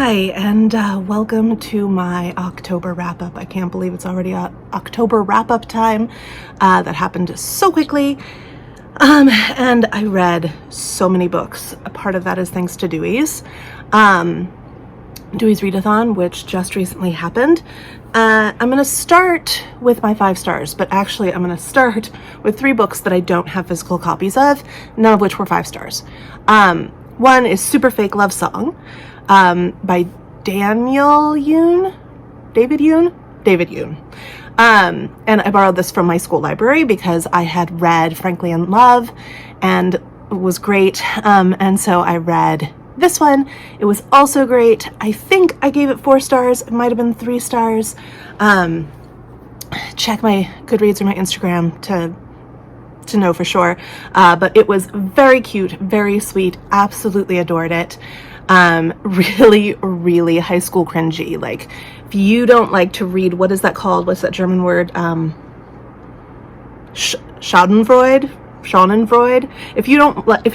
Hi, and welcome to my October wrap-up. I can't believe it's already October wrap-up time. That happened so quickly. And I read so many books. A part of that is thanks to Dewey's. Dewey's Readathon, which just recently happened. I'm going to start with my 5 stars, but actually I'm going to start with 3 books that I don't have physical copies of, none of which were 5 stars. One is Super Fake Love Song by David Yoon. And I borrowed this from my school library because I had read Frankly in Love and it was great. And so I read this one. It was also great. I think I gave it 4 stars. It might have been 3 stars. Check my Goodreads or my Instagram to know for sure. But it was very cute, very sweet. Absolutely adored it. Really, really high school cringy. Like, if you don't like to read, what is that called? What's that German word? Schadenfreude. If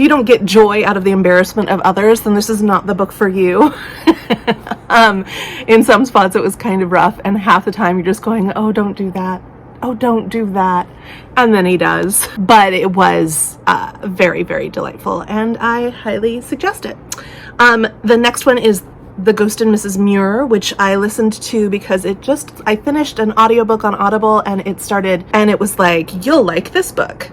you don't get joy out of the embarrassment of others, then this is not the book for you. In some spots it was kind of rough, and half the time you're just going, oh, don't do that. Oh, don't do that. And then he does. But it was very, very delightful, and I highly suggest it. The next one is The Ghost and Mrs. Muir, which I listened to because I finished an audiobook on Audible, and it was like, you'll like this book.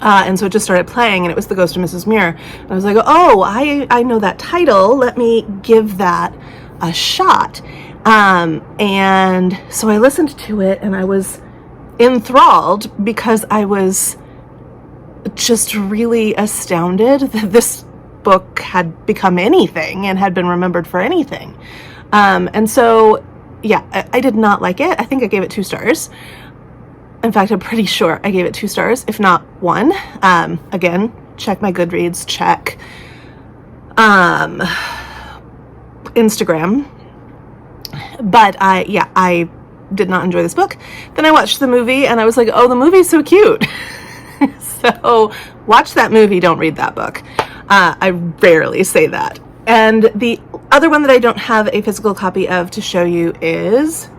And so it just started playing, and it was The Ghost and Mrs. Muir. And I was like, oh, I know that title. Let me give that a shot. And so I listened to it, and I was enthralled because I was just really astounded that this book had become anything and had been remembered for anything. And so, yeah, I did not like it. I think I gave it 2 stars. In fact, I'm pretty sure I gave it 2 stars, if not 1. Again, check my Goodreads, check Instagram. But I did not enjoy this book. Then I watched the movie, and I was like, oh, the movie's so cute. So watch that movie, don't read that book. I rarely say that. And the other one that I don't have a physical copy of to show you is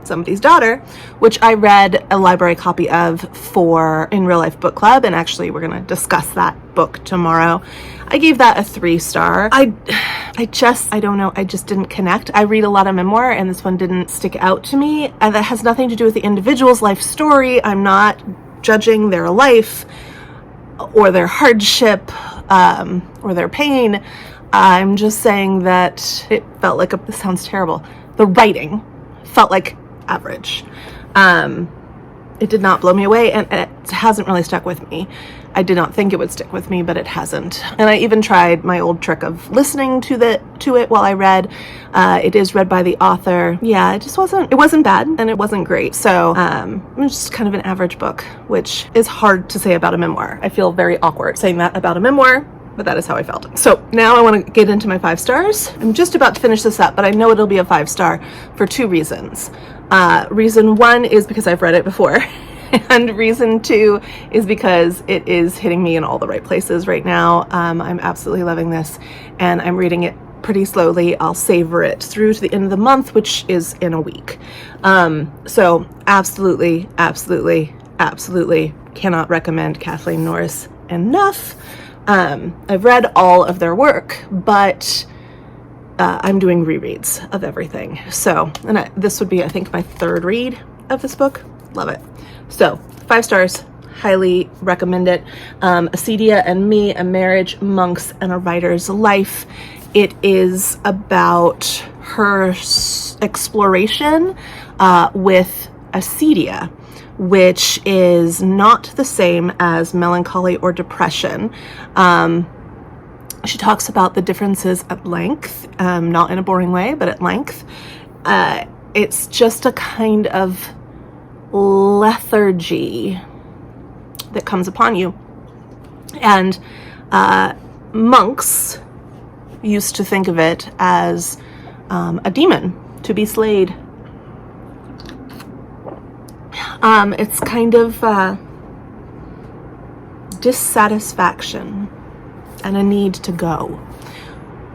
Somebody's Daughter, which I read a library copy of for In Real Life Book Club, and actually we're going to discuss that book tomorrow. I gave that a 3 star. I don't know, I just didn't connect. I read a lot of memoir, and this one didn't stick out to me, and that has nothing to do with the individual's life story. I'm not judging their life or their hardship or their pain. I'm just saying that it felt like this sounds terrible. The writing felt like average. It did not blow me away, and it hasn't really stuck with me. I did not think it would stick with me, but it hasn't. And I even tried my old trick of listening to it while I read. It is read by the author. Yeah, it wasn't bad, and it wasn't great. So it was just kind of an average book, which is hard to say about a memoir. I feel very awkward saying that about a memoir, but that is how I felt. So now I want to get into my 5 stars. I'm just about to finish this up, but I know it'll be a 5 star for 2 reasons. Reason 1 is because I've read it before. And reason 2 is because it is hitting me in all the right places right now. I'm absolutely loving this, and I'm reading it pretty slowly. I'll savor it through to the end of the month, which is in a week. So absolutely, absolutely, absolutely cannot recommend Kathleen Norris enough. I've read all of their work, but I'm doing rereads of everything. So, and this would be, I think, my 3rd read of this book. Love it. So 5 stars, highly recommend it. Acedia and Me, A Marriage, Monks, and a Writer's Life. It is about her exploration with acedia, which is not the same as melancholy or depression. She talks about the differences at length, not in a boring way, but at length. It's just a kind of lethargy that comes upon you. And monks used to think of it as a demon to be slayed. It's kind of dissatisfaction and a need to go,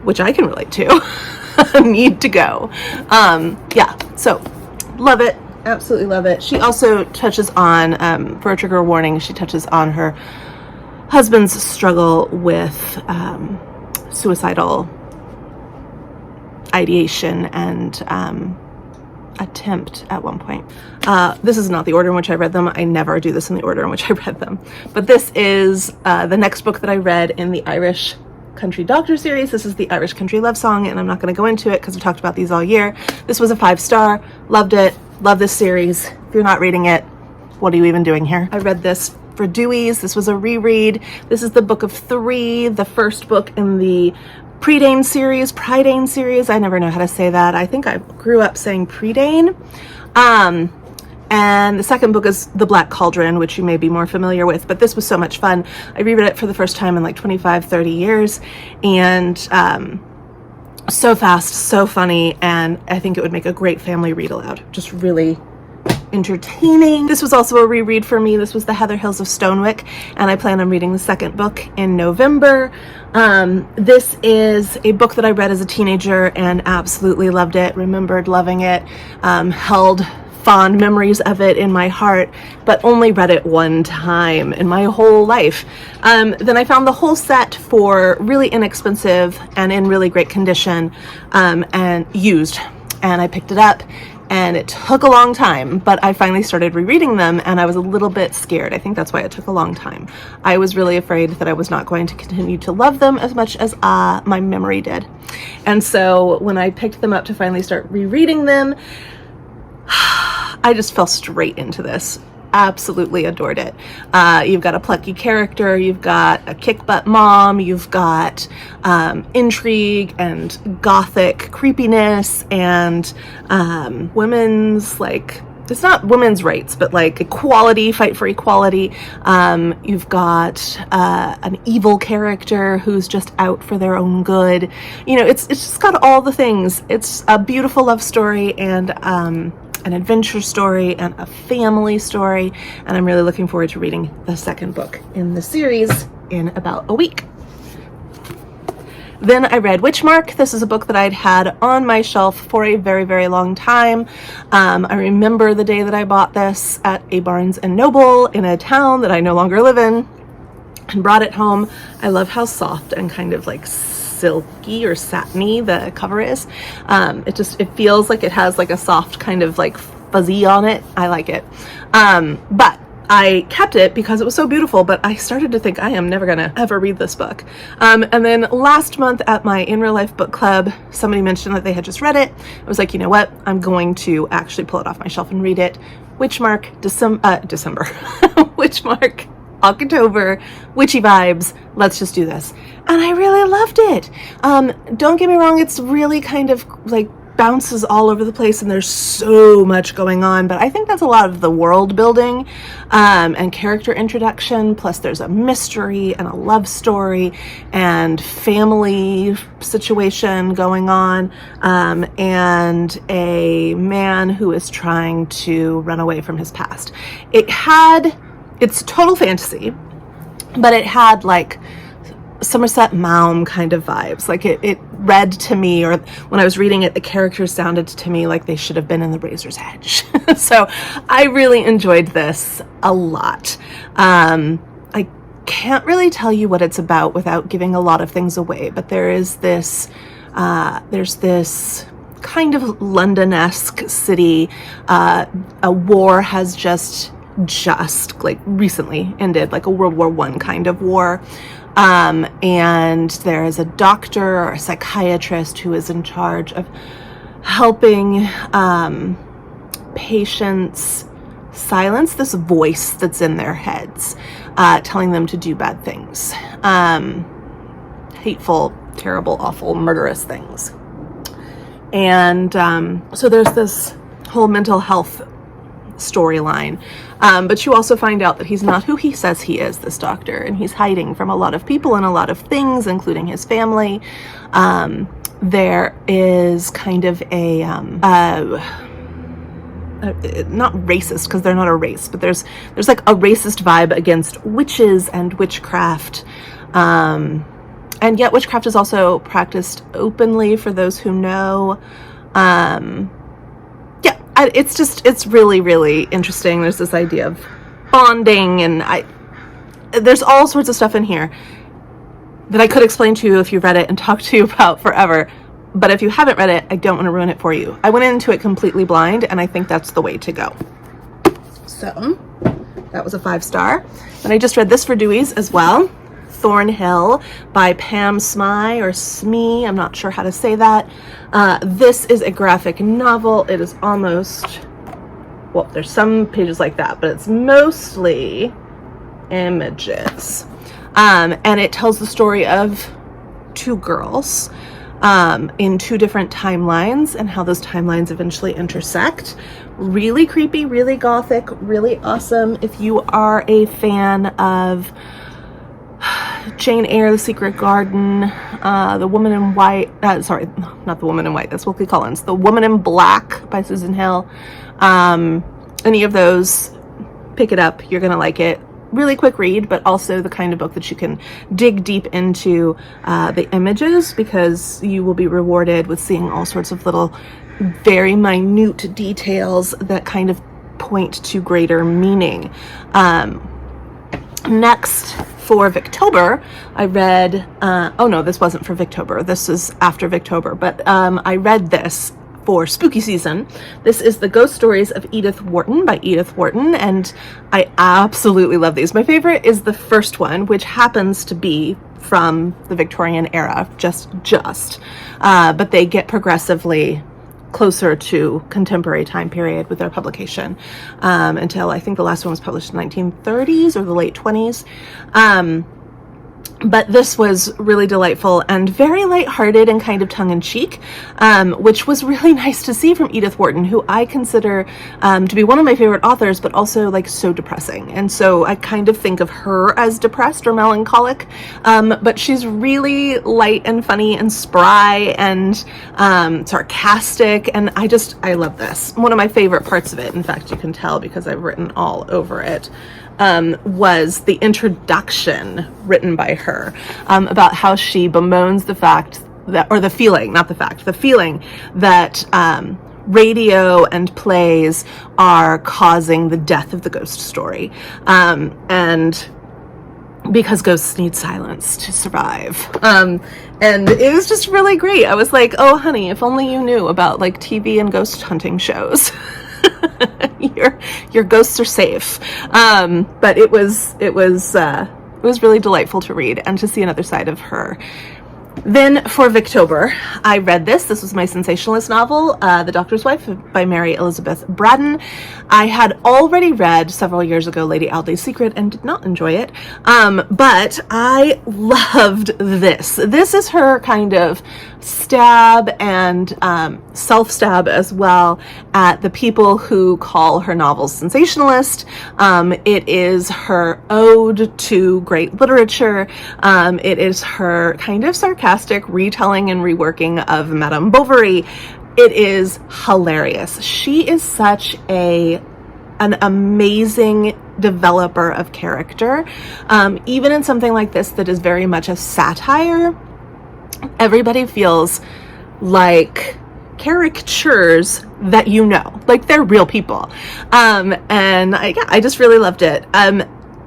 which I can relate to. need to go. Yeah, so love it. Absolutely love it. She also touches on, for a trigger warning, she touches on her husband's struggle with suicidal ideation and attempt at one point. This is not the order in which I read them. I never do this in the order in which I read them. But this is the next book that I read in the Irish Country Doctor series. This is the Irish Country Love Song, and I'm not going to go into it because I've talked about these all year. This was a 5-star. Loved it. Love this series. If you're not reading it, what are you even doing here? I read this for Dewey's. This was a reread. This is the book of 3, the first book in the Prydain series. I never know how to say that. I think I grew up saying Prydain. And the second book is The Black Cauldron, which you may be more familiar with, but this was so much fun. I reread it for the first time in like 25, 30 years, and so fast, so funny, and I think it would make a great family read aloud. Just really entertaining. This was also a reread for me. This was The Heather Hills of Stonewick, and I plan on reading the second book in November. This is a book that I read as a teenager and absolutely loved it, remembered loving it, held fond memories of it in my heart, but only read it one time in my whole life. Then I found the whole set for really inexpensive and in really great condition, and used, and I picked it up, and it took a long time, but I finally started rereading them, and I was a little bit scared. I think that's why it took a long time. I was really afraid that I was not going to continue to love them as much as my memory did. And so when I picked them up to finally start rereading them, I just fell straight into this. Absolutely adored it. You've got a plucky character, you've got a kick-butt mom, you've got intrigue and gothic creepiness and women's, like, it's not women's rights, but like equality, fight for equality. You've got an evil character who's just out for their own good. You know, it's just got all the things. It's a beautiful love story and an adventure story and a family story, and I'm really looking forward to reading the second book in the series in about a week. Then I read Witchmark. This is a book that I'd had on my shelf for a very, very long time. I remember the day that I bought this at a Barnes & Noble in a town that I no longer live in and brought it home. I love how soft and kind of like silky or satiny the cover is. It feels like it has like a soft kind of like fuzzy on it. I like it. But I kept it because it was so beautiful, but I started to think I am never gonna ever read this book. And then last month at my In Real Life book club, somebody mentioned that they had just read it. I was like, you know what? I'm going to actually pull it off my shelf and read it. Witchmark, December. Witchmark, October, witchy vibes. Let's just do this. And I really loved it. Don't get me wrong, it's really kind of like bounces all over the place and there's so much going on, but I think that's a lot of the world building and character introduction, plus there's a mystery and a love story and family situation going on, and a man who is trying to run away from his past. It's total fantasy, but it had like Somerset Maugham kind of vibes. Like it read to me, or when I was reading it, the characters sounded to me like they should have been in The Razor's Edge. So I really enjoyed this a lot. I can't really tell you what it's about without giving a lot of things away, but there's this kind of London-esque city. A war has just like recently ended, like a World War I kind of war. And there is a doctor or a psychiatrist who is in charge of helping patients silence this voice that's in their heads, telling them to do bad things, hateful, terrible, awful, murderous things. And so there's this whole mental health storyline, but you also find out that he's not who he says he is, this doctor, and he's hiding from a lot of people and a lot of things, including his family. There is kind of a not racist, because they're not a race, but there's like a racist vibe against witches and witchcraft, and And yet witchcraft is also practiced openly for those who know. It's really, really interesting. There's this idea of bonding, and there's all sorts of stuff in here that I could explain to you if you read it and talk to you about forever. But if you haven't read it, I don't want to ruin it for you. I went into it completely blind, and I think that's the way to go. So that was a 5-star. And I just read this for Dewey's as well. Thornhill by Pam Smye or Smee. I'm not sure how to say that. This is a graphic novel. It is almost, well, there's some pages like that, but it's mostly images. And it tells the story of 2 girls in 2 different timelines and how those timelines eventually intersect. Really creepy, really gothic, really awesome. If you are a fan of Jane Eyre, The Secret Garden, The Woman in White, sorry, not The Woman in White, that's Wilkie Collins, The Woman in Black by Susan Hill, any of those, pick it up, you're gonna like it. Really quick read, but also the kind of book that you can dig deep into the images, because you will be rewarded with seeing all sorts of little very minute details that kind of point to greater meaning. Next, for Victober, I read, oh no, this wasn't for Victober, this is after Victober, but I read this for spooky season. This is The Ghost Stories of Edith Wharton by Edith Wharton, and I absolutely love these. My favorite is the first one, which happens to be from the Victorian era, but they get progressively closer to contemporary time period with their publication, until I think the last one was published in the 1930s or the late 20s. But this was really delightful and very lighthearted and kind of tongue-in-cheek, which was really nice to see from Edith Wharton, who I consider to be one of my favorite authors, but also like so depressing. And so I kind of think of her as depressed or melancholic, but she's really light and funny and spry and sarcastic, and I love this. One of my favorite parts of it, in fact, you can tell because I've written all over it, was the introduction written by her, about how she bemoans the fact that, or the feeling, not the fact, the feeling that radio and plays are causing the death of the ghost story. And because ghosts need silence to survive. And it was just really great. I was like, oh honey, if only you knew about like TV and ghost hunting shows. Your ghosts are safe. But it was really delightful to read and to see another side of her. Then for Victober, I read this. This was my sensationalist novel, The Doctor's Wife by Mary Elizabeth Braddon. I had already read several years ago Lady Audley's Secret and did not enjoy it, but I loved this. This is her kind of stab and self-stab as well at the people who call her novels sensationalist. It is her ode to great literature. It is her kind of sarcastic retelling and reworking of Madame Bovary. It is hilarious. She is such an amazing developer of character. Even in something like this that is very much a satire, everybody feels like caricatures that you know, like they're real people. And I just really loved it.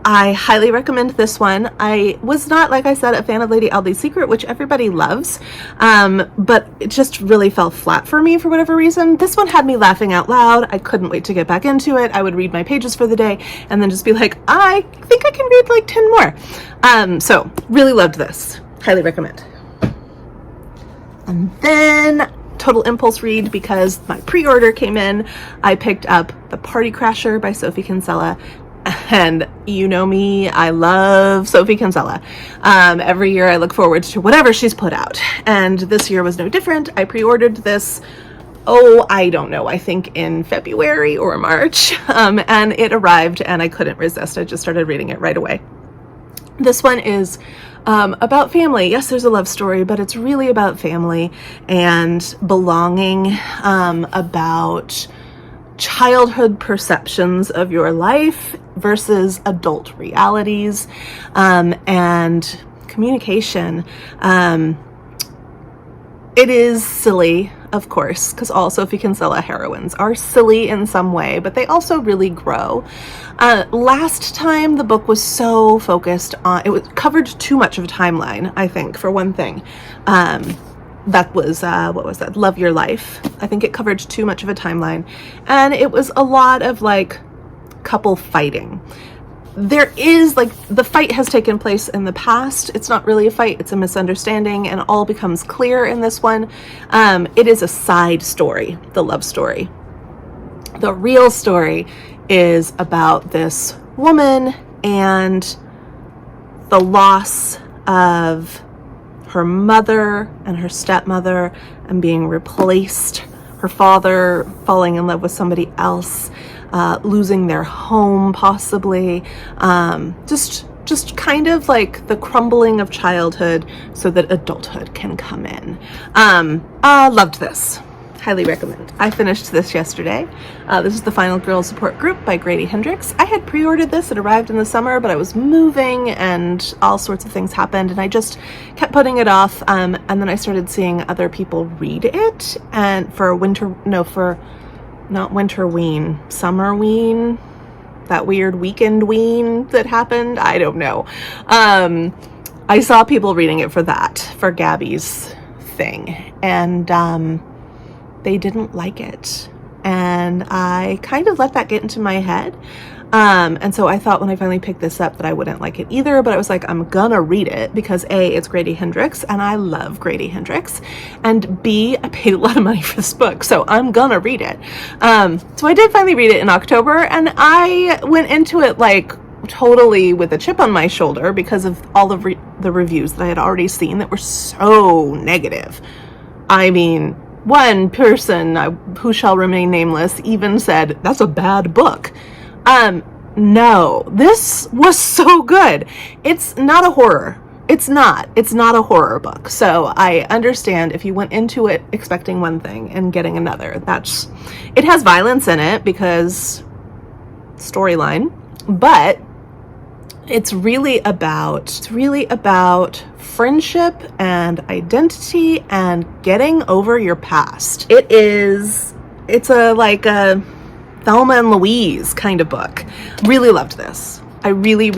I highly recommend this one. I was not, like I said, a fan of Lady Audley's Secret, which everybody loves, but it just really fell flat for me for whatever reason. This one had me laughing out loud. I couldn't wait to get back into it. I would read my pages for the day and then just be like, I think I can read like 10 more. So really loved this. Highly recommend. And then total impulse read, because my pre-order came in. I picked up The Party Crasher by Sophie Kinsella. And you know me, I love Sophie Kinsella. Every year I look forward to whatever she's put out. And this year was no different. I pre-ordered this, I don't know, I think in February or March. And it arrived and I couldn't resist. I just started reading it right away. This one is about family. Yes, there's a love story, but it's really about family and belonging, about childhood perceptions of your life versus adult realities. And communication. It is silly, of course, because all Sophie Kinsella heroines are silly in some way, but they also really grow. Last time the book was so focused on, it covered too much of a timeline, I think, for one thing. That was, what was that? Love Your Life. I think it covered too much of a timeline. And it was a lot of like couple fighting. There is like, the fight has taken place in the past. It's not really a fight, it's a misunderstanding, and all becomes clear in this one. It is a side story, the love story. The real story is about this woman and the loss of her mother and her stepmother and being replaced, her father falling in love with somebody else, losing their home possibly, just kind of like the crumbling of childhood so that adulthood can come in. Loved this. Highly recommend. I finished this yesterday. This is the Final Girl Support Group by Grady Hendrix. I had pre-ordered this. It arrived in the summer, but I was moving and all sorts of things happened, and I just kept putting it off. And then I started seeing other people read it, and not Winterween, Summerween, that weird weekend ween that happened. I don't know. I saw people reading it for Gabby's thing, and they didn't like it. And I kind of let that get into my head. And so I thought when I finally picked this up that I wouldn't like it either, but I was like, I'm gonna read it because A, it's Grady Hendrix and I love Grady Hendrix, and B, I paid a lot of money for this book, so I'm gonna read it. So I did finally read it in October, and I went into it like totally with a chip on my shoulder because of all of the reviews that I had already seen that were so negative. I mean, one person, who shall remain nameless, even said, that's a bad book. No, this was so good. It's not a horror. It's not a horror book. So I understand if you went into it expecting one thing and getting another. It has violence in it because storyline, but it's really about friendship and identity and getting over your past. It's a Thelma and Louise kind of book. Really loved this. I really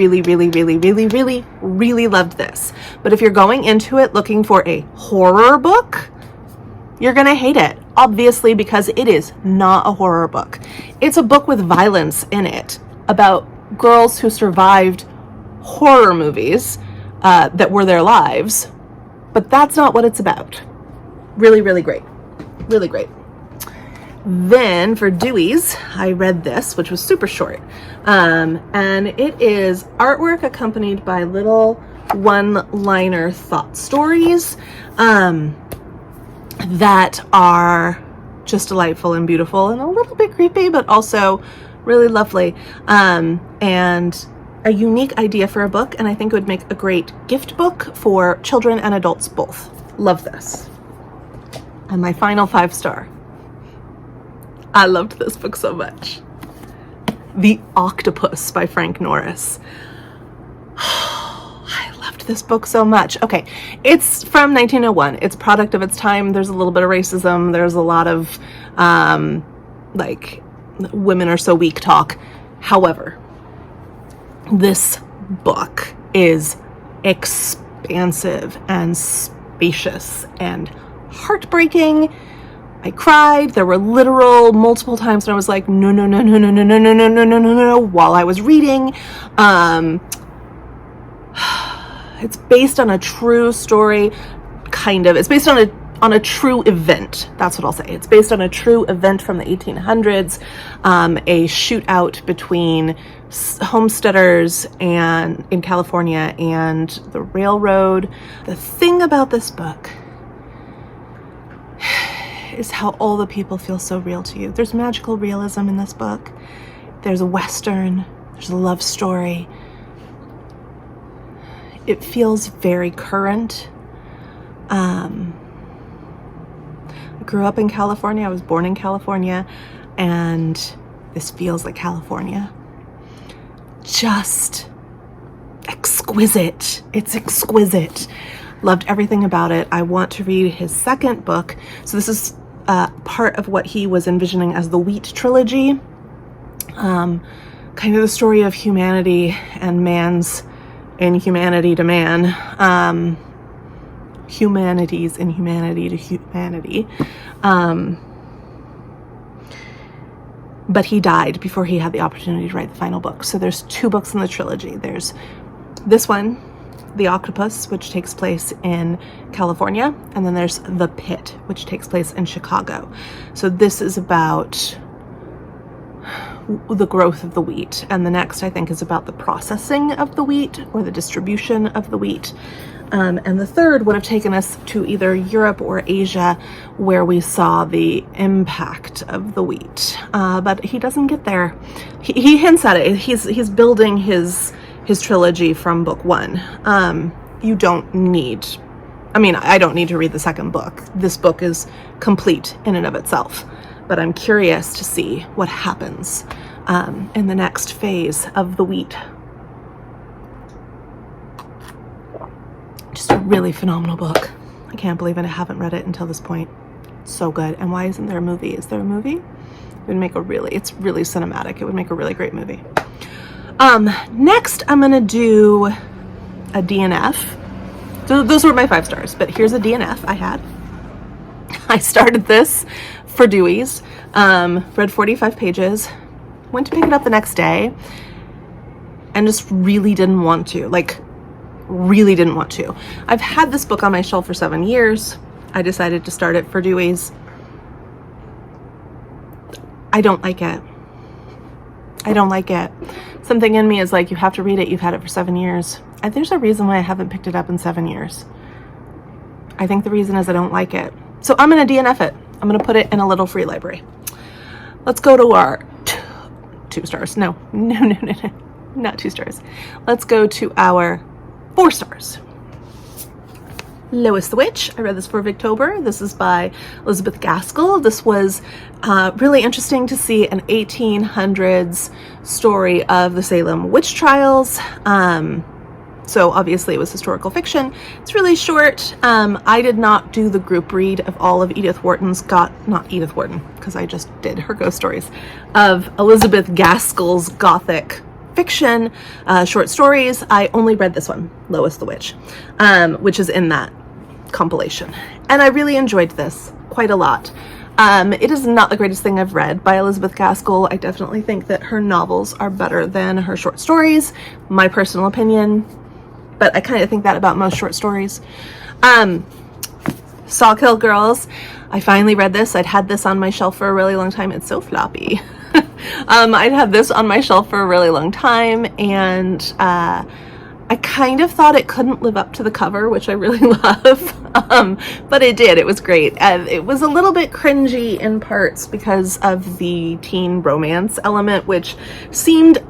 loved this. But if you're going into it looking for a horror book, you're gonna hate it, obviously, because it is not a horror book. It's a book with violence in it about girls who survived horror movies that were their lives, but that's not what it's about. Really great. Really great. Then for Dewey's, I read this, which was super short. And it is artwork accompanied by little one-liner thought stories that are just delightful and beautiful and a little bit creepy, but also really lovely. And a unique idea for a book, and I think it would make a great gift book for children and adults both. Love this. And my final 5-star. I loved this book so much. The Octopus by Frank Norris. I loved this book so much. Okay, it's from 1901. It's a product of its time. There's a little bit of racism. There's a lot of like women are so weak talk. However, this book is expansive and spacious and heartbreaking. I cried. There were literal multiple times when I was like, no, while I was reading. It's based on a true story, kind of. It's based on a true event. That's what I'll say. It's based on a true event from the 1800s, a shootout between homesteaders in California and the railroad. The thing about this book is how all the people feel so real to you. There's magical realism in this book. There's a Western. There's a love story. It feels very current. I grew up in California. I was born in California, and this feels like California. Just exquisite. exquisite. It's exquisite. Loved everything about it. I want to read his second book. So this is part of what he was envisioning as the Wheat trilogy. Kind of the story of humanity and man's inhumanity to man. Humanity's inhumanity to humanity. But he died before he had the opportunity to write the final book. So there's 2 books in the trilogy. There's this one, The Octopus, which takes place in California, and then there's The Pit, which takes place in Chicago. So this is about the growth of the wheat, and the next, I think, is about the processing of the wheat or the distribution of the wheat. And the third would have taken us to either Europe or Asia, where we saw the impact of the wheat. But he doesn't get there. He hints at it. He's building his trilogy from book 1. You don't need, I don't need to read the second book. This book is complete in and of itself. But I'm curious to see what happens in the next phase of the wheat. Just a really phenomenal book. I can't believe it. I haven't read it until this point. It's so good. And why isn't there a movie? Is there a movie? It would make it's really cinematic. It would make a really great movie. Next, I'm going to do a DNF. So those were my 5 stars, but here's a DNF I had. I started this for Dewey's, read 45 pages, went to pick it up the next day, and just really didn't want to. Really didn't want to. I've had this book on my shelf for 7 years. I decided to start it for Dewey's. I don't like it. I don't like it. Something in me is like, you have to read it. You've had it for 7 years. And there's a reason why I haven't picked it up in 7 years. I think the reason is I don't like it. So I'm going to DNF it. I'm going to put it in a little free library. Let's go to our 2 stars. No, not 2 stars. Let's go to our 4 stars. Lois the Witch. I read this for Victober. This is by Elizabeth Gaskell. This was really interesting to see an 1800s story of the Salem witch trials. So obviously it was historical fiction. It's really short. I did not do the group read of all of Edith Wharton's not Edith Wharton, because I just did her ghost stories, of Elizabeth Gaskell's Gothic fiction, short stories. I only read this one, Lois the Witch, which is in that compilation. And I really enjoyed this quite a lot. It is not the greatest thing I've read by Elizabeth Gaskell. I definitely think that her novels are better than her short stories, my personal opinion, but I kind of think that about most short stories. Sawkill Girls. I finally read this. I'd had this on my shelf for a really long time. It's so floppy. I'd had this on my shelf for a really long time, and I kind of thought it couldn't live up to the cover, which I really love, but it did. It was great. It was a little bit cringy in parts because of the teen romance element, which seemed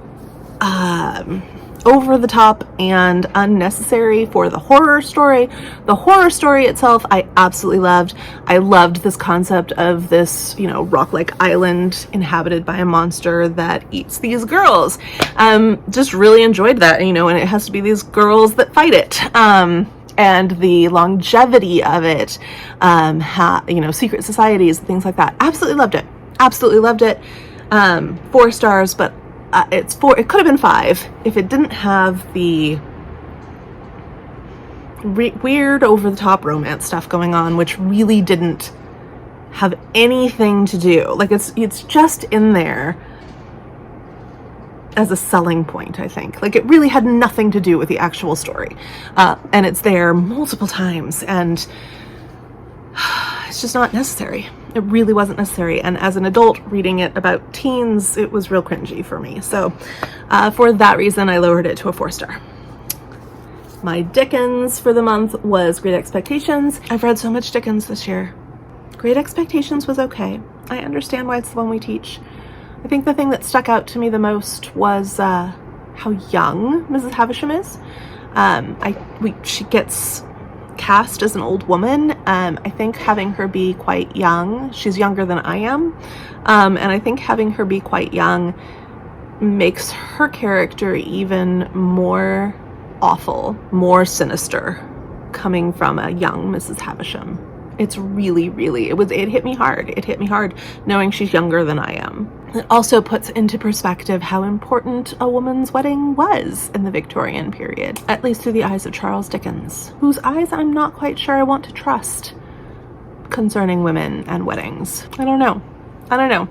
over the top and unnecessary for the horror story. The horror story itself, I absolutely loved. I loved this concept of this, rock-like island inhabited by a monster that eats these girls. Just really enjoyed that, and it has to be these girls that fight it. And the longevity of it, secret societies and things like that. Absolutely loved it. Absolutely loved it. 4 stars, but it's 4. It could have been 5 if it didn't have the weird over-the-top romance stuff going on, which really didn't have anything to do. It's just in there as a selling point, I think. It really had nothing to do with the actual story. And it's there multiple times, and it's just not necessary. It really wasn't necessary. And as an adult reading it about teens, it was real cringy for me. So for that reason, I lowered it to a 4 star. My Dickens for the month was Great Expectations. I've read so much Dickens this year. Great Expectations was okay. I understand why it's the one we teach. I think the thing that stuck out to me the most was how young Mrs. Havisham is. She gets cast as an old woman. I think having her be quite young, she's younger than I am, and I think having her be quite young makes her character even more awful, more sinister coming from a young Mrs. Havisham. It's really, it hit me hard. It hit me hard knowing she's younger than I am. It also puts into perspective how important a woman's wedding was in the Victorian period, at least through the eyes of Charles Dickens, whose eyes I'm not quite sure I want to trust concerning women and weddings. I don't know.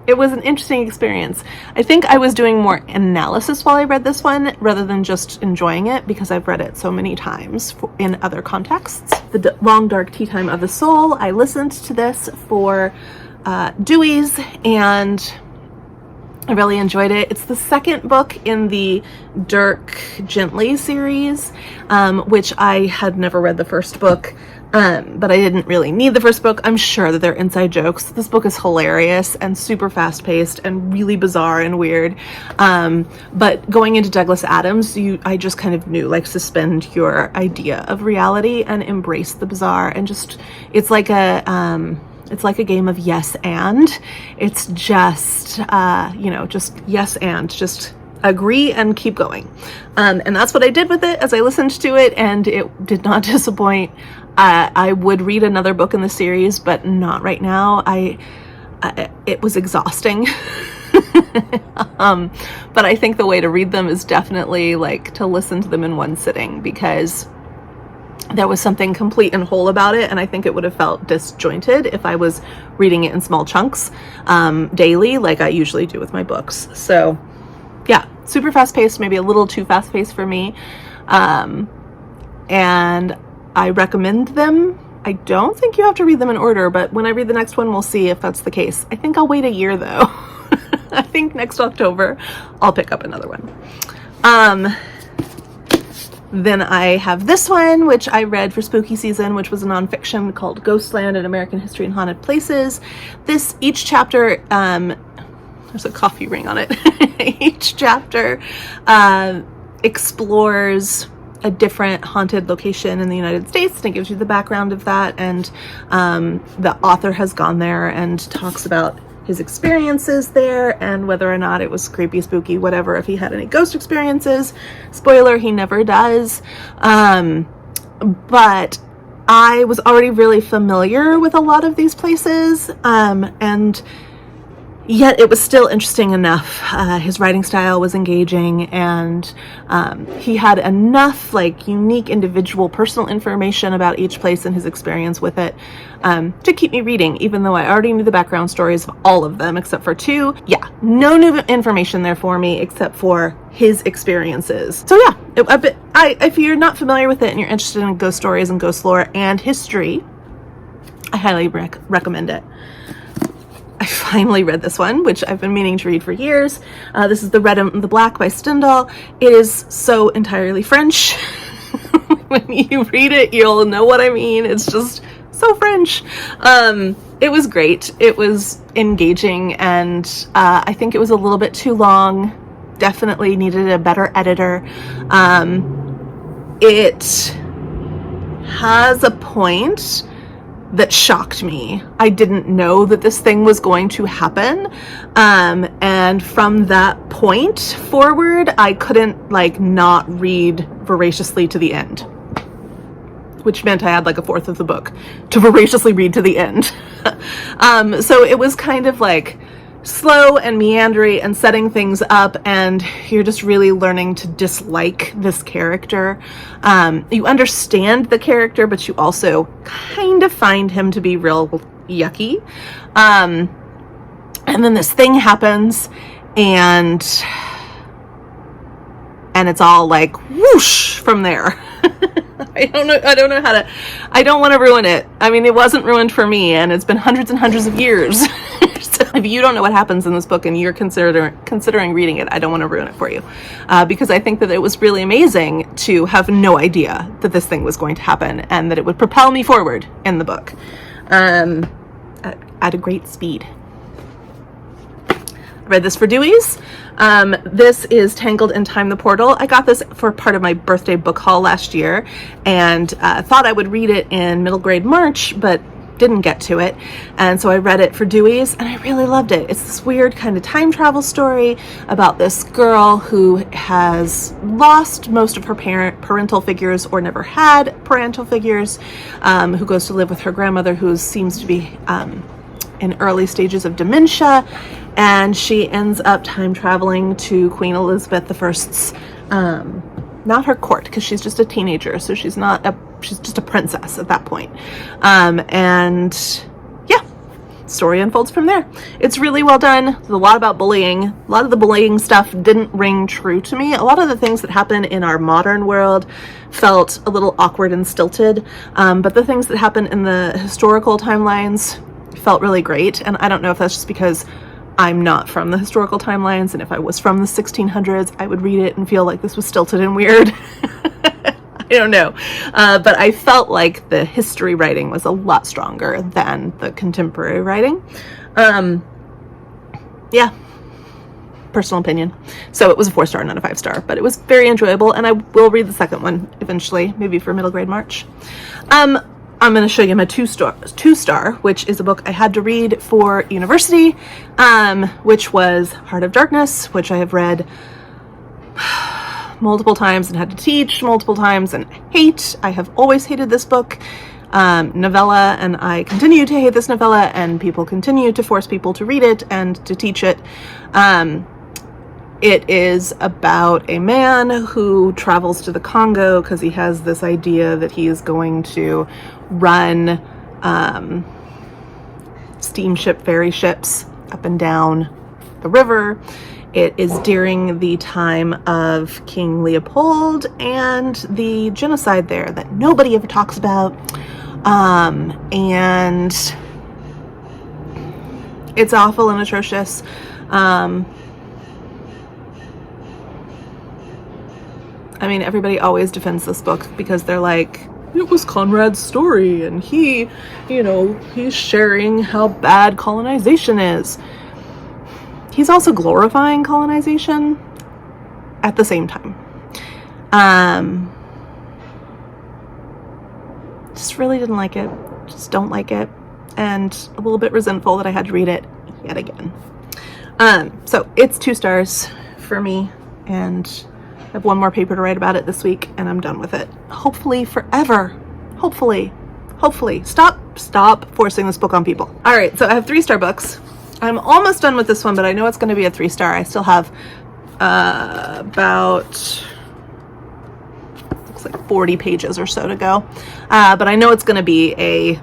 It was an interesting experience. I think I was doing more analysis while I read this one rather than just enjoying it, because I've read it so many times in other contexts. The Long Dark Tea Time of the Soul, I listened to this for Dewey's, and I really enjoyed it. It's the second book in the Dirk Gently series, which I had never read the first book. But I didn't really need the first book. I'm sure that they're inside jokes. This book is hilarious and super fast-paced and really bizarre and weird. But going into Douglas Adams, I just kind of knew, like, suspend your idea of reality and embrace the bizarre, and just, it's like a game of yes and. It's just, just yes and, just agree and keep going. And that's what I did with it as I listened to it, and it did not disappoint. I would read another book in the series, but not right now. It was exhausting. But I think the way to read them is definitely like to listen to them in one sitting, because there was something complete and whole about it, and I think it would have felt disjointed if I was reading it in small chunks daily, like I usually do with my books. So yeah, super fast-paced, maybe a little too fast-paced for me. And I recommend them. I don't think you have to read them in order, but when I read the next one, we'll see if that's the case. I think I'll wait a year though. I think next October I'll pick up another one. Then I have this one, which I read for spooky season, which was a nonfiction called Ghostland: An American History in Haunted Places. Each chapter, there's a coffee ring on it. Each chapter explores a different haunted location in the United States, and it gives you the background of that, and the author has gone there and talks about his experiences there and whether or not it was creepy, spooky, whatever, if he had any ghost experiences. Spoiler, he never does. But I was already really familiar with a lot of these places, and yet it was still interesting enough. His writing style was engaging, and he had enough like unique individual personal information about each place and his experience with it to keep me reading, even though I already knew the background stories of all of them except for two. Yeah, no new information there for me except for his experiences. So yeah, if you're not familiar with it and you're interested in ghost stories and ghost lore and history, I highly recommend it. I finally read this one, which I've been meaning to read for years. This is The Red and the Black by Stendhal. It is so entirely French. When you read it, you'll know what I mean. It's just so French. It was great. It was engaging, and I think it was a little bit too long. Definitely needed a better editor. It has a point that shocked me. I didn't know that this thing was going to happen. And from that point forward, I couldn't not read voraciously to the end, which meant I had like a fourth of the book to voraciously read to the end. So it was kind of slow and meandering and setting things up, and you're just really learning to dislike this character. You understand the character, but you also kind of find him to be real yucky. And then this thing happens, and it's all whoosh from there. I don't want to ruin it. I mean, it wasn't ruined for me, and it's been hundreds and hundreds of years. So if you don't know what happens in this book and you're considering reading it, I don't want to ruin it for you, because I think that it was really amazing to have no idea that this thing was going to happen and that it would propel me forward in the book at a great speed. I read this for Dewey's. This is Tangled in Time the Portal. I got this for part of my birthday book haul last year, and thought I would read it in middle grade March, but didn't get to it. And so I read it for Dewey's, and I really loved it. It's this weird kind of time travel story about this girl who has lost most of her parental figures, or never had parental figures, who goes to live with her grandmother, who seems to be in early stages of dementia, and she ends up time traveling to Queen Elizabeth I's, not her court, because she's just a teenager, so she's just a princess at that point. And yeah, story unfolds from there. It's really well done. There's a lot about bullying. A lot of the bullying stuff didn't ring true to me. A lot of the things that happen in our modern world felt a little awkward and stilted, but the things that happen in the historical timelines felt really great. And I don't know if that's just because I'm not from the historical timelines, and if I was from the 1600s, I would read it and feel like this was stilted and weird. I don't know. But I felt like the history writing was a lot stronger than the contemporary writing. Yeah, personal opinion. So it was a 4-star, not a 5-star, but it was very enjoyable, and I will read the second one eventually, maybe for middle grade March. I'm going to show you my 2-star, which is a book I had to read for university, which was Heart of Darkness, which I have read multiple times and had to teach multiple times and hate. I have always hated this book, novella, and I continue to hate this novella, and people continue to force people to read it and to teach it. It is about a man who travels to the Congo because he has this idea that he is going to run steamship ferry ships up and down the river. It is during the time of King Leopold and the genocide there that nobody ever talks about. And it's awful and atrocious. I mean, everybody always defends this book because they're like, it was Conrad's story, and he's sharing how bad colonization is. He's also glorifying colonization at the same time. Just really didn't like it. Just don't like it. And a little bit resentful that I had to read it yet again. So it's 2 stars for me, and I have one more paper to write about it this week, and I'm done with it. Hopefully forever. Hopefully. Stop forcing this book on people. All right, so I have 3-star books. I'm almost done with this one, but I know it's going to be a 3-star. I still have about, looks like 40 pages or so to go. But I know it's going to be a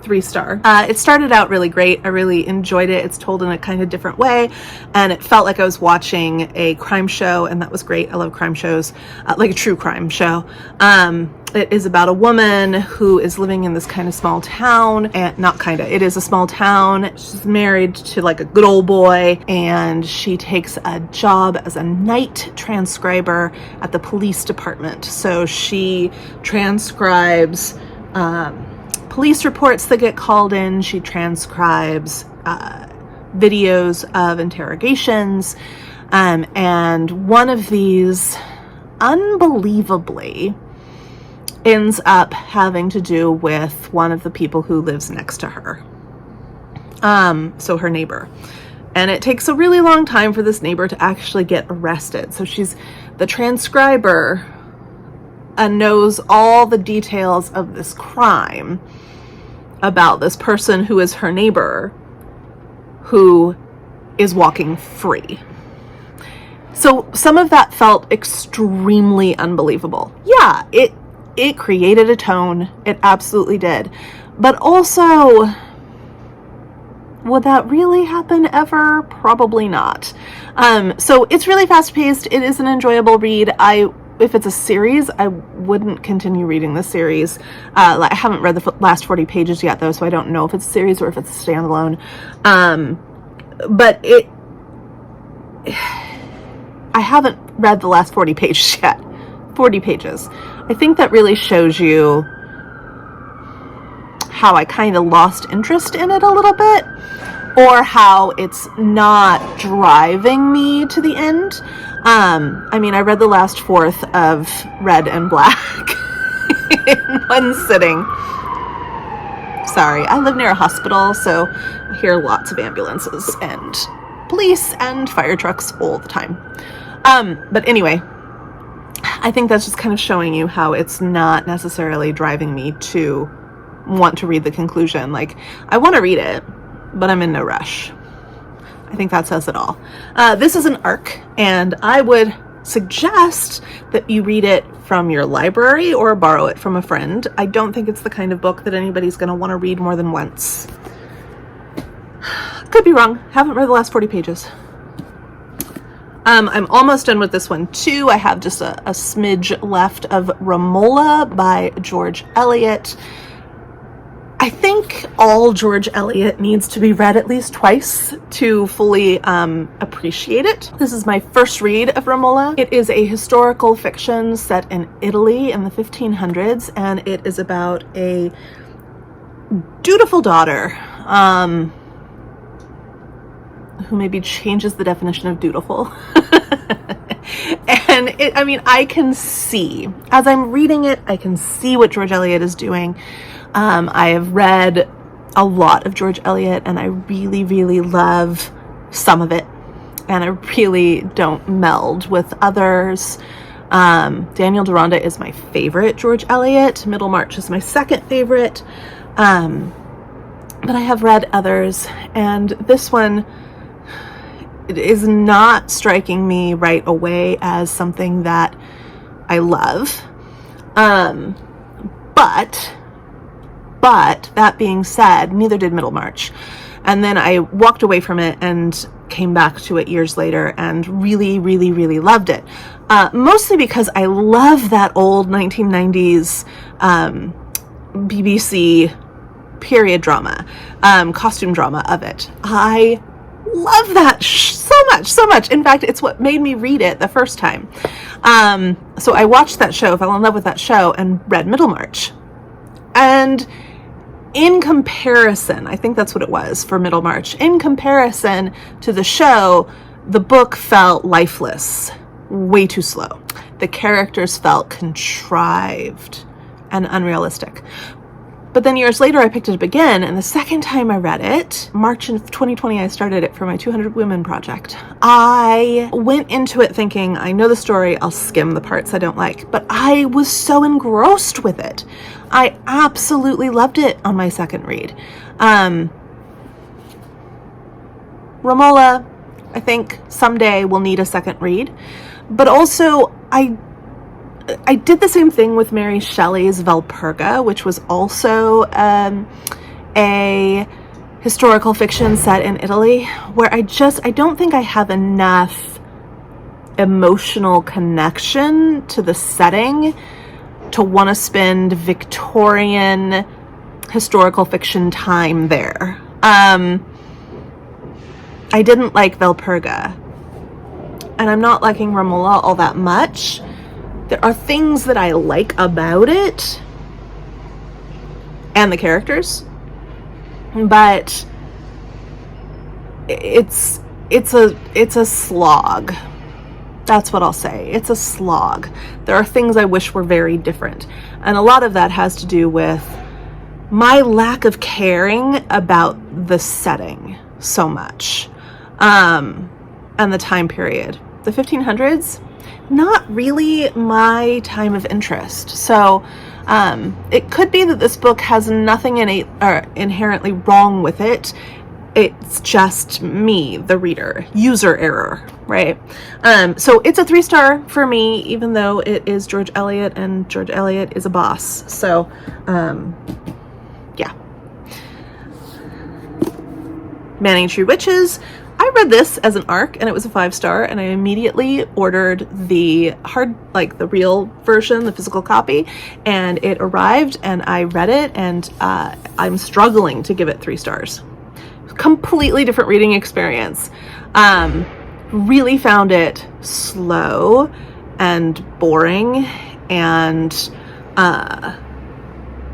3-star. It started out really great. I really enjoyed it. It's told in a kind of different way, and it felt like I was watching a crime show, and that was great. I love crime shows, like a true crime show. It is about a woman who is living in this kind of small town, and it is a small town. She's married to like a good old boy, and she takes a job as a night transcriber at the police department. So she transcribes police reports that get called in. She transcribes videos of interrogations, and one of these, unbelievably, ends up having to do with one of the people who lives next to her, so her neighbor. And it takes a really long time for this neighbor to actually get arrested. So she's the transcriber, knows all the details of this crime about this person who is her neighbor, who is walking free. So some of that felt extremely unbelievable. Yeah, it created a tone. It absolutely did. But also, would that really happen ever? Probably not. So it's really fast-paced. It is an enjoyable read. If it's a series, I wouldn't continue reading the series. I haven't read the last 40 pages yet, though, so I don't know if it's a series or if it's a standalone. But I haven't read the last 40 pages yet. 40 pages. I think that really shows you how I kind of lost interest in it a little bit, or how it's not driving me to the end. I mean, I read the last fourth of Red and Black in one sitting. Sorry, I live near a hospital, so I hear lots of ambulances and police and fire trucks all the time. But anyway, I think that's just kind of showing you how it's not necessarily driving me to want to read the conclusion. Like, I want to read it, but I'm in no rush. I think that says it all. This is an arc, and I would suggest that you read it from your library or borrow it from a friend. I don't think it's the kind of book that anybody's going to want to read more than once. Could be wrong. Haven't read the last 40 pages. I'm almost done with this one too. I have just a smidge left of Romola by George Eliot. I think all George Eliot needs to be read at least twice to fully appreciate it. This is my first read of Romola. It is a historical fiction set in Italy in the 1500s, and it is about a dutiful daughter who maybe changes the definition of dutiful. And I can see, as I'm reading it, I can see what George Eliot is doing. I have read a lot of George Eliot, and I really, really love some of it, and I really don't meld with others. Daniel Deronda is my favorite George Eliot. Middlemarch is my second favorite. But I have read others, and this one is not striking me right away as something that I love. But that being said, neither did Middlemarch. And then I walked away from it and came back to it years later and really, really, really loved it. Mostly because I love that old 1990s BBC period drama, costume drama of it. I love that so much. In fact, it's what made me read it the first time. So I watched that show, fell in love with that show, and read Middlemarch. And in comparison, I think that's what it was for Middlemarch. In comparison to the show, the book felt lifeless, way too slow. The characters felt contrived and unrealistic. But then years later, I picked it up again, and the second time I read it, March of 2020, I started it for my 200 Women project. I went into it thinking, I know the story, I'll skim the parts I don't like, but I was so engrossed with it. I absolutely loved it on my second read. Romola, I think someday will need a second read, but also I did the same thing with Mary Shelley's Valperga, which was also a historical fiction set in Italy, where I don't think I have enough emotional connection to the setting to want to spend Victorian historical fiction time there. I didn't like Valperga, and I'm not liking Romola all that much. There are things that I like about it and the characters, but it's a slog. That's what I'll say. It's a slog. There are things I wish were very different, and a lot of that has to do with my lack of caring about the setting so much, and the time period. The 1500s, not really my time of interest. So it could be that this book has nothing innate or inherently wrong with it. It's just me, the reader, user error, right? So it's a 3-star for me, even though it is George Eliot, and George Eliot is a boss. So yeah. Manning Tree Witches. I read this as an ARC, and it was a 5-star, and I immediately ordered the the real version, the physical copy, and it arrived, and I read it, and I'm struggling to give it 3 stars. Completely different reading experience. Really found it slow and boring and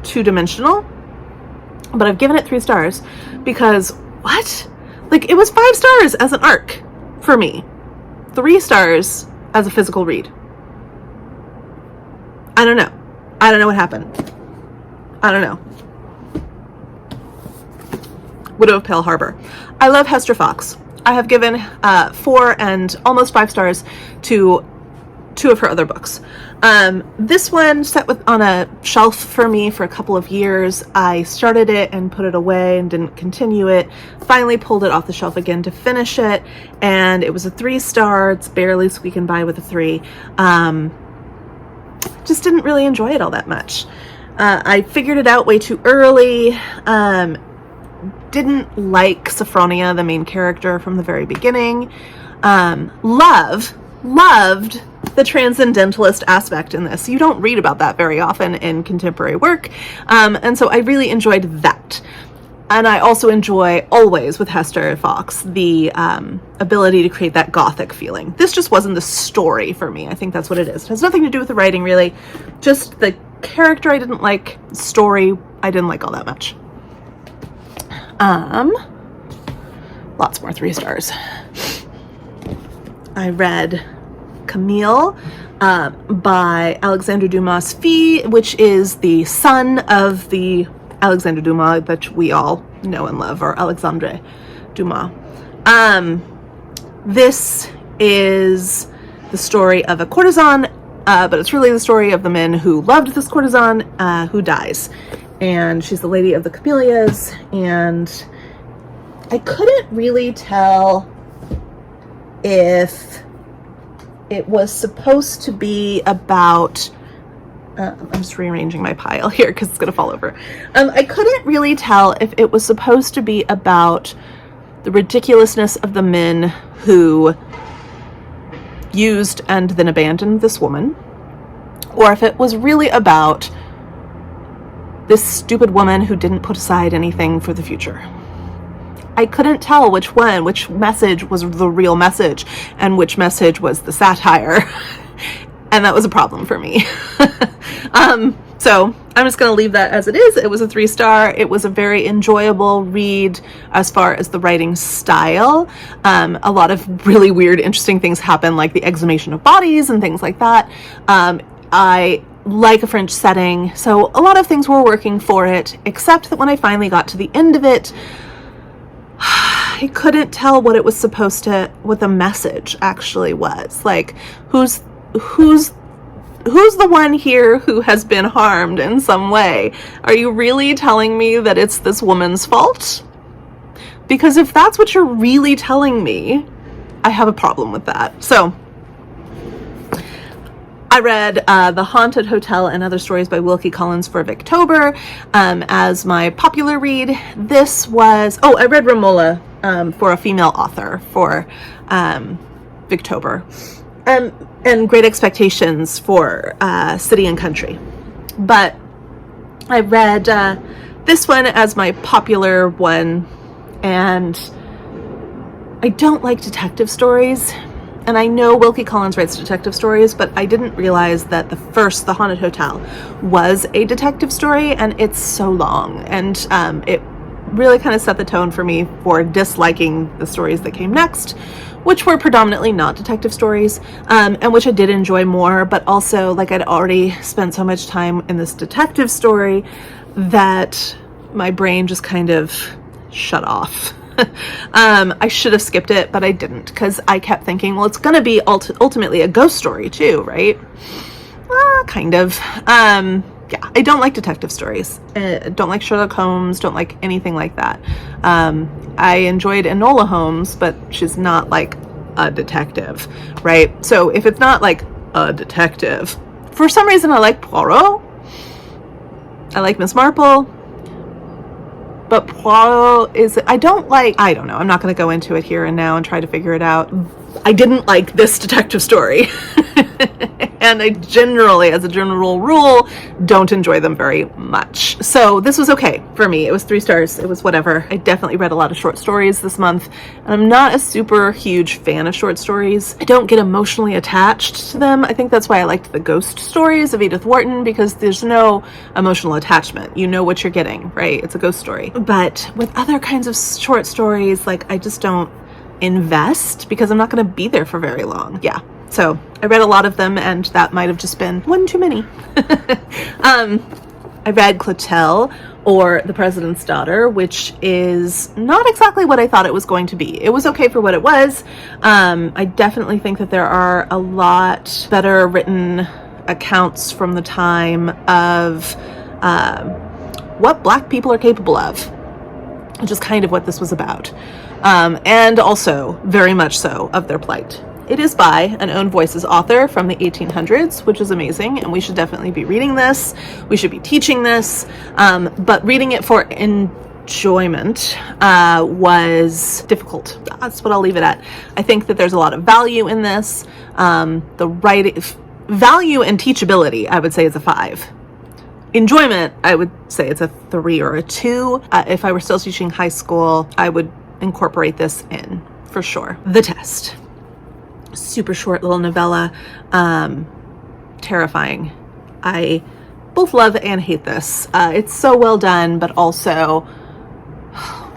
two-dimensional, but I've given it 3 stars because what? Like, it was 5 stars as an ARC for me. 3 stars as a physical read. I don't know what happened. I don't know. Widow of Pale Harbor. I love Hester Fox. I have given 4 and almost 5 stars to 2 of her other books. This one sat on a shelf for me for a couple of years. I started it and put it away and didn't continue it. Finally pulled it off the shelf again to finish it, and it was a 3-star. It's barely squeaking by with a 3. Just didn't really enjoy it all that much. I figured it out way too early. Didn't like Sophronia, the main character, from the very beginning. Loved the transcendentalist aspect in this. You don't read about that very often in contemporary work. And so I really enjoyed that. And I also enjoy always with Hester Fox the ability to create that gothic feeling. This just wasn't the story for me. I think that's what it is. It has nothing to do with the writing, really. Just the character I didn't like, story I didn't like all that much. Lots more 3 stars. I read Camille by Alexandre Dumas Fille, which is the son of the Alexandre Dumas that we all know and love, or Alexandre Dumas. This is the story of a courtesan, but it's really the story of the men who loved this courtesan who dies. And she's the Lady of the Camellias, and I couldn't really tell if it was supposed to be about I'm just rearranging my pile here because it's gonna fall over. I couldn't really tell if it was supposed to be about the ridiculousness of the men who used and then abandoned this woman, or if it was really about this stupid woman who didn't put aside anything for the future. I couldn't tell which message was the real message and which message was the satire. And that was a problem for me. So I'm just going to leave that as it is. It was a 3-star. It was a very enjoyable read as far as the writing style. A lot of really weird, interesting things happen, like the exhumation of bodies and things like that. I like a French setting, so a lot of things were working for it, except that when I finally got to the end of it, I couldn't tell what the message actually was. Like, who's the one here who has been harmed in some way? Are you really telling me that it's this woman's fault? Because if that's what you're really telling me, I have a problem with that. So I read The Haunted Hotel and Other Stories by Wilkie Collins for Victober as my popular read. This was, I read Romola for a female author for Victober. And Great Expectations for City and Country. But I read this one as my popular one, and I don't like detective stories. And I know Wilkie Collins writes detective stories, but I didn't realize that The Haunted Hotel was a detective story, and it's so long. And it really kind of set the tone for me for disliking the stories that came next, which were predominantly not detective stories, and which I did enjoy more, but also, like, I'd already spent so much time in this detective story that my brain just kind of shut off. I should have skipped it, but I didn't, because I kept thinking, well, it's going to be ultimately a ghost story too, right? Kind of. Yeah, I don't like detective stories. Don't like Sherlock Holmes, don't like anything like that. I enjoyed Enola Holmes, but she's not like a detective, right? So if it's not like a detective, for some reason I like Poirot. I like Miss Marple. But Poirot I don't know. I'm not going to go into it here and now and try to figure it out. I didn't like this detective story. And I generally, as a general rule, don't enjoy them very much. So this was okay for me. It was 3 stars. It was whatever. I definitely read a lot of short stories this month, and I'm not a super huge fan of short stories. I don't get emotionally attached to them. I think that's why I liked the ghost stories of Edith Wharton, because there's no emotional attachment. You know what you're getting, right? It's a ghost story. But with other kinds of short stories, like, I just don't invest because I'm not going to be there for very long. Yeah. So I read a lot of them, and that might have just been one too many. I I read Clotel, or The President's Daughter, which is not exactly what I thought it was going to be. It was okay for what it was. I definitely think that there are a lot better written accounts from the time of what Black people are capable of, which is kind of what this was about. And also, very much so, of their plight. It is by an Own Voices author from the 1800s, which is amazing, and we should definitely be reading this. We should be teaching this, but reading it for enjoyment was difficult. That's what I'll leave it at. I think that there's a lot of value in this. The writing, value and teachability, I would say, is a 5. Enjoyment, I would say it's a 3 or a 2. If I were still teaching high school, I would incorporate this in, for sure. The Test. Super short little novella, terrifying. I both love and hate this. It's so well done, but also,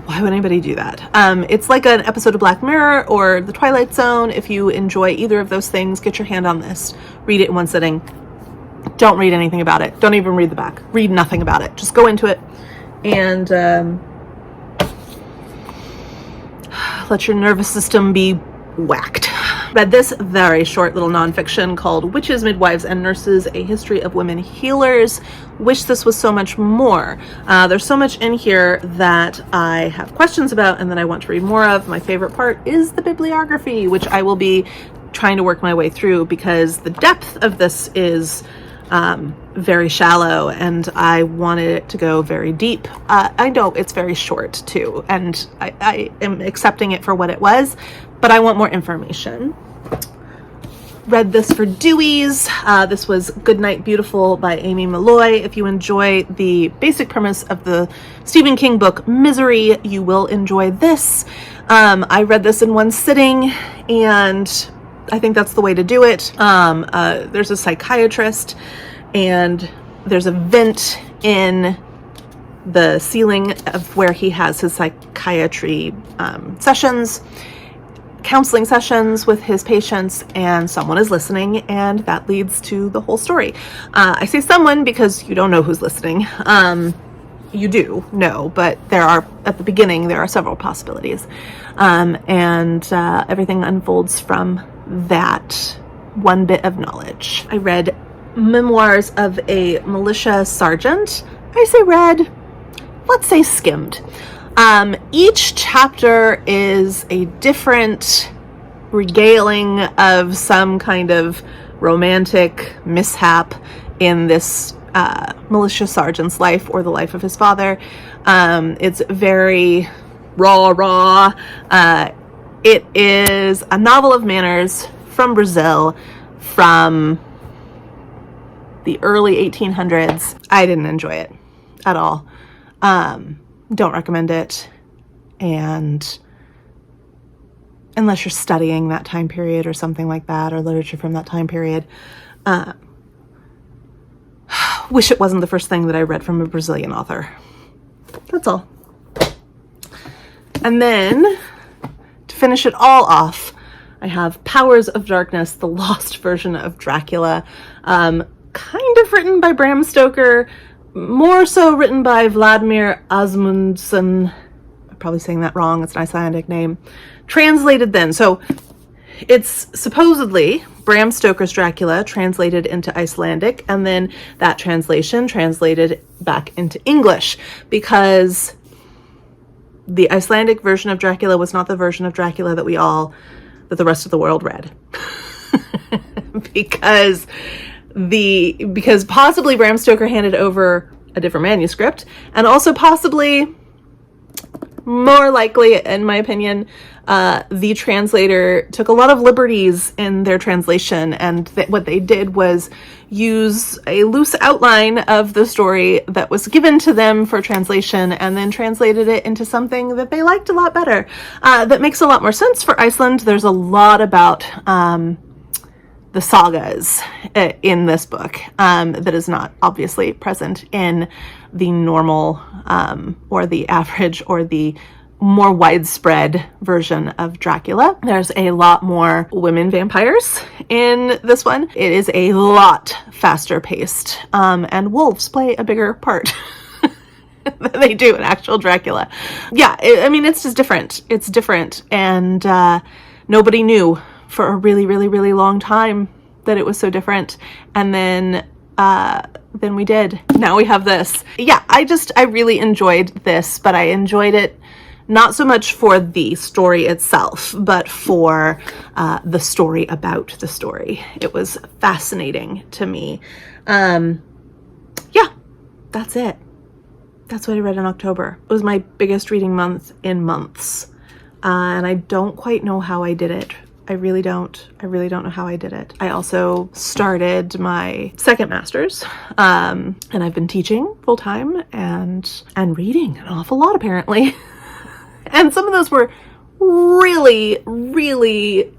why would anybody do that? It's like an episode of Black Mirror or The Twilight Zone. If you enjoy either of those things, get your hand on this. Read it in one sitting. Don't read anything about it. Don't even read the back. Read nothing about it. Just go into it and let your nervous system be whacked. Read this very short little nonfiction called Witches, Midwives, and Nurses, A History of Women Healers. Wish this was so much more. There's so much in here that I have questions about and that I want to read more of. My favorite part is the bibliography, which I will be trying to work my way through because the depth of this is very shallow and I wanted it to go very deep. I know it's very short too, and I am accepting it for what it was, but I want more information. Read this for Deweys. This was Goodnight Beautiful by Amy Malloy. If you enjoy the basic premise of the Stephen King book Misery, you will enjoy this. I read this in one sitting and I think that's the way to do it. There's a psychiatrist and there's a vent in the ceiling of where he has his psychiatry sessions, counseling sessions with his patients, and someone is listening, and that leads to the whole story. I say someone because you don't know who's listening. You do know, but at the beginning, there are several possibilities. And everything unfolds from that one bit of knowledge. I read Memoirs of a Militia Sergeant. I say read, let's say skimmed. Each chapter is a different regaling of some kind of romantic mishap in this militia sergeant's life or the life of his father. It's very raw. It is a novel of manners from Brazil from the early 1800s. I didn't enjoy it at all. Don't recommend it. And unless you're studying that time period or something like that, or literature from that time period, wish it wasn't the first thing that I read from a Brazilian author. That's all. And then to finish it all off, I have Powers of Darkness, the lost version of Dracula, kind of written by Bram Stoker, more so written by Vladimir Asmundsson. I'm probably saying that wrong. It's an Icelandic name. Translated then. So it's supposedly Bram Stoker's Dracula translated into Icelandic, and then that translation translated back into English, because the Icelandic version of Dracula was not the version of Dracula that the rest of the world read. because possibly Bram Stoker handed over a different manuscript, and also possibly, more likely, in my opinion, the translator took a lot of liberties in their translation, and what they did was use a loose outline of the story that was given to them for translation, and then translated it into something that they liked a lot better. That makes a lot more sense for Iceland. There's a lot about the sagas in this book that is not obviously present in the normal or the average or the more widespread version of Dracula. There's a lot more women vampires in this one. It is a lot faster paced, and wolves play a bigger part than they do in actual Dracula. Yeah, I mean, it's just different. It's different, and nobody knew for a really, really, really long time that it was so different. And then we did. Now we have this. Yeah, I really enjoyed this, but I enjoyed it not so much for the story itself, but for the story about the story. It was fascinating to me. Yeah, that's it. That's what I read in October. It was my biggest reading month in months. And I don't quite know how I did it. I really don't know how I did it. I also started my second master's, and I've been teaching full time and reading an awful lot apparently. And some of those were really, really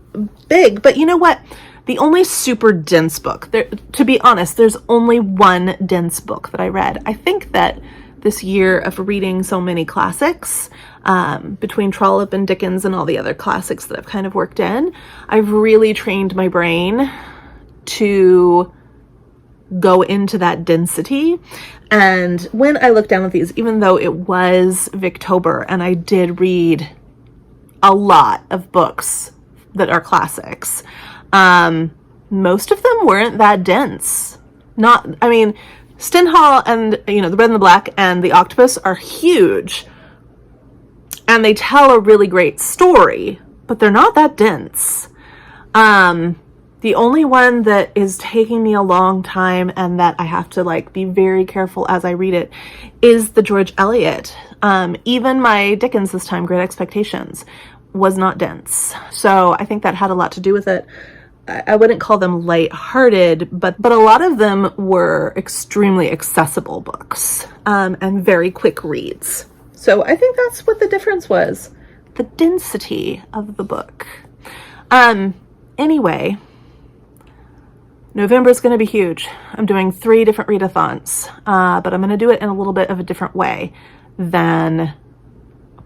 big. But you know what? The only super dense book, to be honest, there's only one dense book that I read. I think that this year of reading so many classics, between Trollope and Dickens and all the other classics that I've kind of worked in, I've really trained my brain to go into that density. And when I look down at these, even though it was Victober and I did read a lot of books that are classics, most of them weren't that dense. I mean, Stendhal and, The Red and the Black and The Octopus are huge, and they tell a really great story, but they're not that dense. The only one that is taking me a long time and that I have to be very careful as I read it is the George Eliot. Even my Dickens this time, Great Expectations, was not dense. So I think that had a lot to do with it. I wouldn't call them lighthearted, but a lot of them were extremely accessible books, and very quick reads. So I think that's what the difference was. The density of the book. Anyway, November is going to be huge. I'm doing 3 different readathons, but I'm going to do it in a little bit of a different way than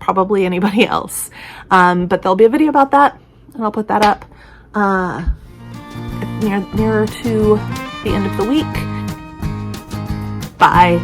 probably anybody else. But there'll be a video about that, and I'll put that up nearer to the end of the week. Bye.